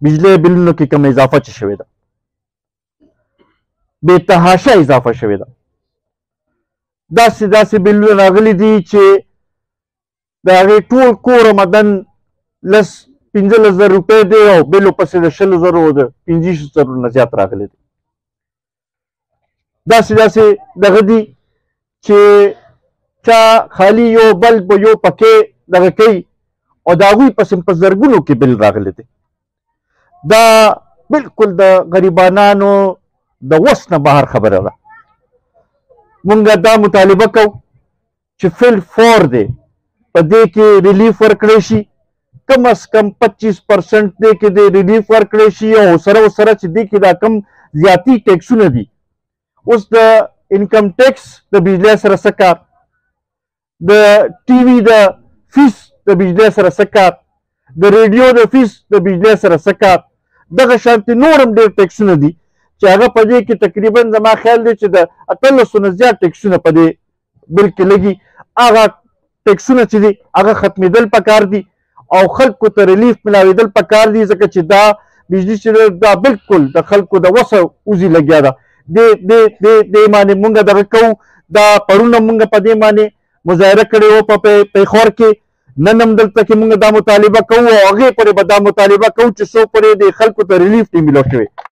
بجلی بلونو کې کوم اضافه چې شوې ده بې تحاشه اضافه شوې ده. داسې داسې بلونه راغلي دي چې د هغې ټول کور آمدن 15,000 روپۍ دی او بل پسې د 20,000 او د 25,000 نه زیات راغلی دی. داسې داسې دغه دي چې چا خالي یو بلب یو پکې دغه کوي او د هغوی پسې په زرګونو کې بل راغلی دی. دا بالکل د غریبانانو د وس نه بهر خبره ده. مونږ دا مطالبه کوو چې فل فور دی په دې کې ریلیف ورکړی شي، کم از کم 25% دې کې د ریلیف ورکړی شي او سره چې دې کې دا کم زیاتی ټیکسونه دي. اوس د انکم ټیکس د بجلی سره څه کار، د ټي وي د فیس د بجلی سره څه کار، د ریډیو د فیس د بجلی سره څه کار، دغه شانتې نور هم ډېر ټیکسونه دي چې هغه په دې کې تقریبا زما خیال دی چې د 1800 نه زیات ټیکسونه په دې بل کې لګي. هغه ټیکسونه چې دي هغه ختمېدل پکار دي او خلکو ته ریلیف ملاوېدل پکار دي، ځکه چې دا بجلی چې دا بالکل د خلکو د وسه وځي لګیا ده. دې باندې مونږ دغه کوو. دا پرونه مونږ په دې باندې مظاهره کړې وه په پیښور کې، نن هم دلته کې مونږ دا مطالبه کوو او هغې پورې به دا مطالبه کوو چې څو پورې د خلکو ته ریلیف نه ملو شوی.